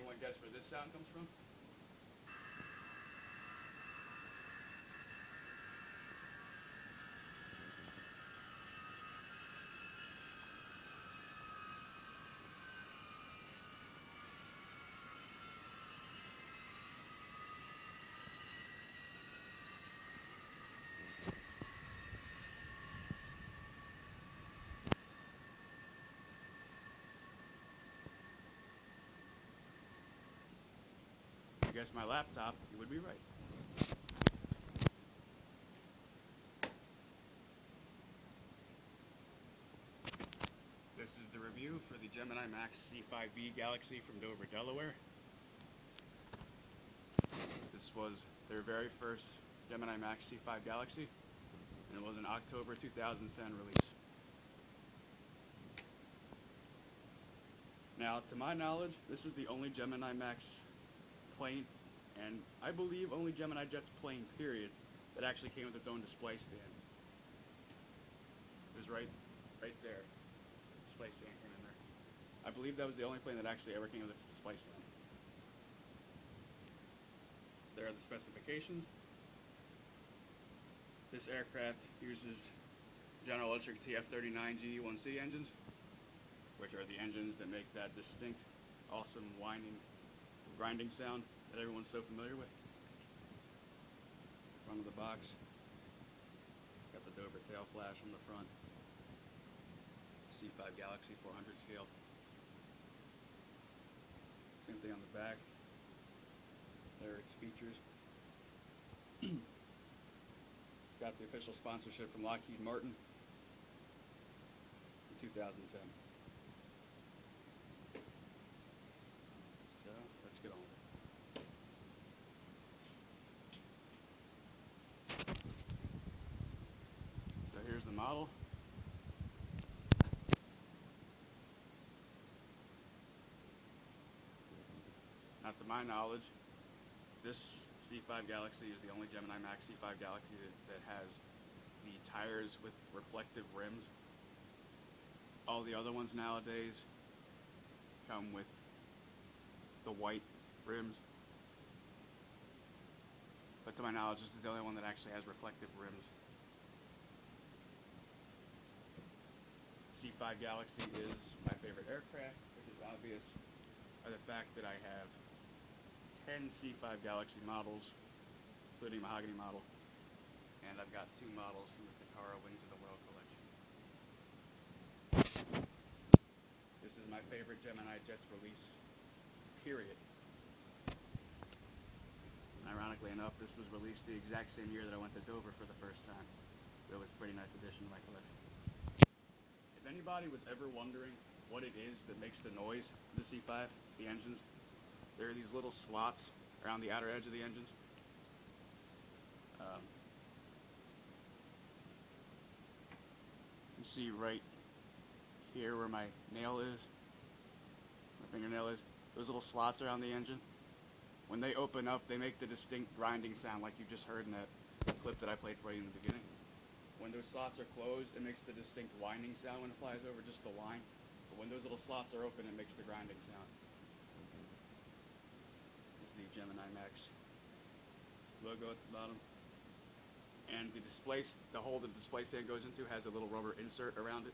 anyone guess where this sound comes from? If you guessed my laptop, you would be right. This is the review for the Gemini MACs C-5B Galaxy from Dover, Delaware. This was their very first Gemini MACs C-5 Galaxy, and it was an October 2010 release. Now, to my knowledge, this is the only Gemini MACs plane, and I believe only Gemini Jet's plane, period, that actually came with its own display stand. It was right there. Display stand came in there. I believe that was the only plane that actually ever came with its display stand. There are the specifications. This aircraft uses General Electric TF39 GE1C engines, which are the engines that make that distinct, awesome whining, grinding sound that everyone's so familiar with. Front of the box, got the Dover tail flash on the front. C-5 Galaxy 400 scale. Same thing on the back. There are its features. Got the official sponsorship from Lockheed Martin in 2010. So let's get on with it. So here's the model. Now, to my knowledge, this C-5 Galaxy is the only Gemini MACs C-5 Galaxy that has the tires with reflective rims. All the other ones nowadays come with the white rims. But to my knowledge, this is the only one that actually has reflective rims. C-5 Galaxy is my favorite aircraft, which is obvious by the fact that I have 10 C-5 Galaxy models, including mahogany model, and I've got 2 models from the Takara Wings of the World collection. This is my favorite Gemini Jets release, period. And ironically enough, this was released the exact same year that I went to Dover for the first time. So it was a pretty nice addition to my collection. If anybody was ever wondering what it is that makes the noise of the C-5, the engines, there are these little slots around the outer edge of the engines. You see right here where my nail is, my fingernail is, those little slots around the engine. When they open up, they make the distinct grinding sound like you just heard in that clip that I played for you in the beginning. When those slots are closed, it makes the distinct whining sound when it flies over, just the whine. But when those little slots are open, it makes the grinding sound. The Gemini MACs logo at the bottom, and the hole the display stand goes into has a little rubber insert around it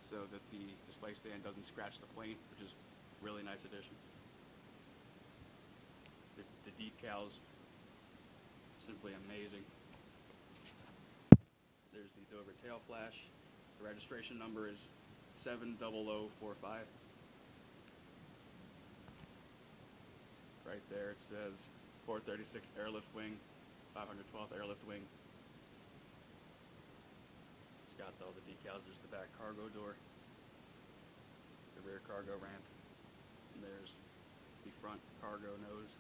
so that the display stand doesn't scratch the plane, which is a really nice addition. The decals, simply amazing. There's the Dover tail flash. The registration number is 70045. Right there it says 436th Airlift Wing, 512th Airlift Wing. It's got all the decals. There's the back cargo door, the rear cargo ramp, and there's the front cargo nose,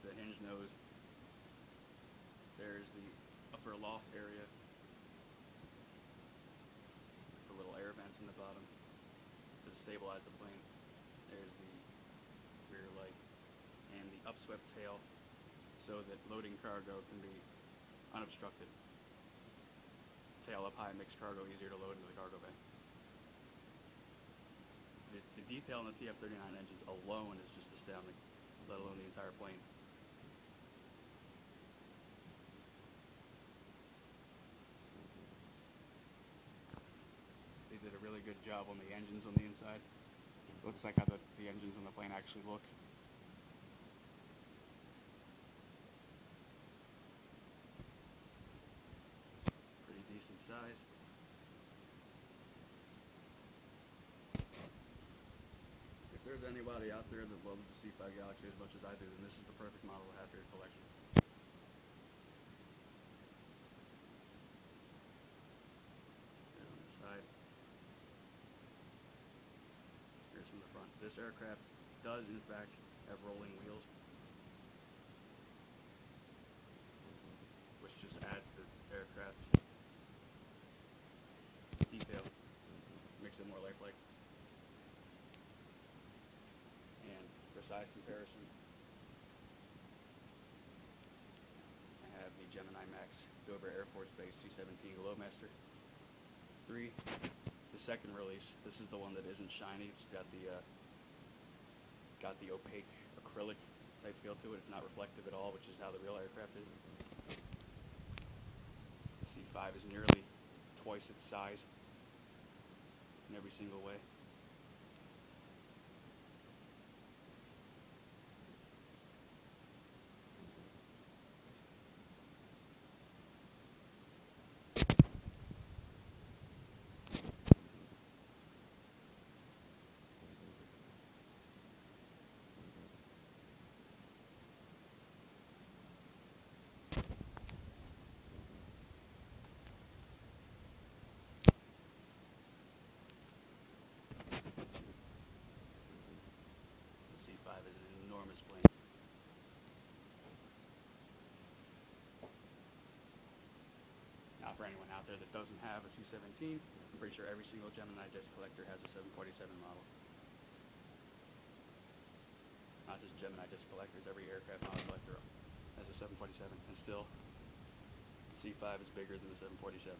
the hinge nose. There's the upper loft area, the little air vents in the bottom to stabilize the plane. There's the rear light and the upswept tail so that loading cargo can be unobstructed. Tail up high makes cargo easier to load into the cargo bay. The detail in the TF39 engines alone is just astounding. down, let alone the entire plane. They did a really good job on the engines on the inside. It looks like how the engines on the plane actually look. Pretty decent size. If there's anybody out there that loves the C-5 Galaxy as much as I do, then this is the perfect model to have for your collection. And on the side, here's from the front. This aircraft does, in fact, have rolling wheels, which just adds to the aircraft's detail, makes it more lifelike. And for size comparison, I have the Gemini MACs Dover Air Force Base C-17 Glowmaster 3. The second release, this is the one that isn't shiny. It's got the opaque acrylic type feel to it. It's not reflective at all, which is how the real aircraft is. The C-5 is nearly twice its size in every single way. C-5 is an enormous plane. Now, for anyone out there that doesn't have a C-17, I'm pretty sure every single Gemini disc collector has a 747 model. Not just Gemini disc collectors, every aircraft model collector has a 747, and still, the C-5 is bigger than the 747.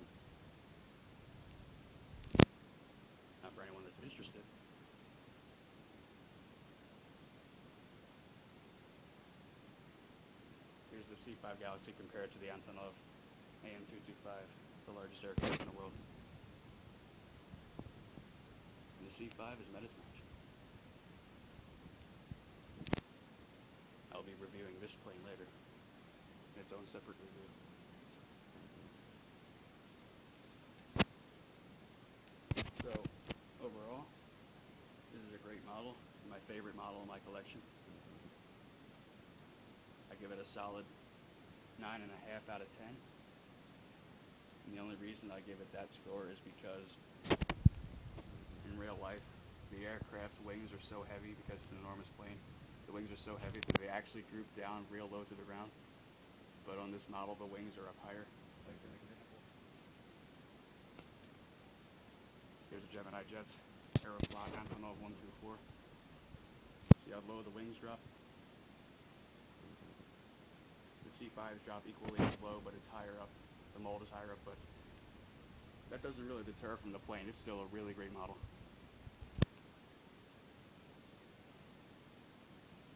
Now, for anyone that's interested, here's the C-5 Galaxy compared to the Antonov AM-225, the largest aircraft in the world. And the C-5 is met its match. I'll be reviewing this plane later in its own separate review. So, overall, this is a great model, my favorite model in my collection. I give it a solid 9.5 out of 10. And the only reason I give it that score is because in real life, the aircraft's wings are so heavy because it's an enormous plane. The wings are so heavy that they actually droop down real low to the ground. But on this model, the wings are up higher. Like an example. Here's a Gemini Jets Aeroflot Antonov 124. See how low the wings drop? The C-5s drop equally as low, but it's higher up. The mold is higher up, but that doesn't really deter from the plane. It's still a really great model.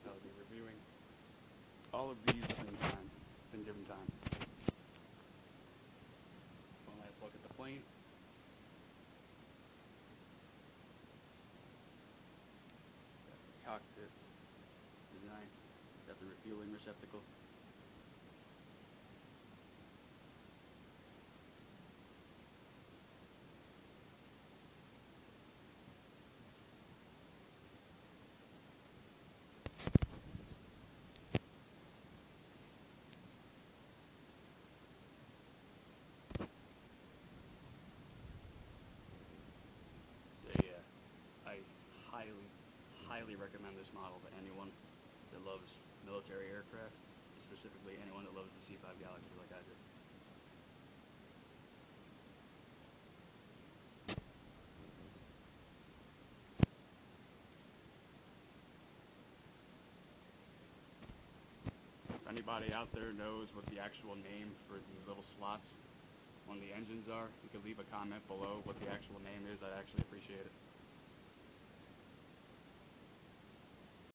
I'll be reviewing all of these in different time. One last look at the plane. Cockpit design. Got the refueling receptacle. Highly recommend this model to anyone that loves military aircraft, specifically anyone that loves the C-5 Galaxy like I do. If anybody out there knows what the actual name for the little slots on the engines are, you can leave a comment below what the actual name is. I'd actually appreciate it.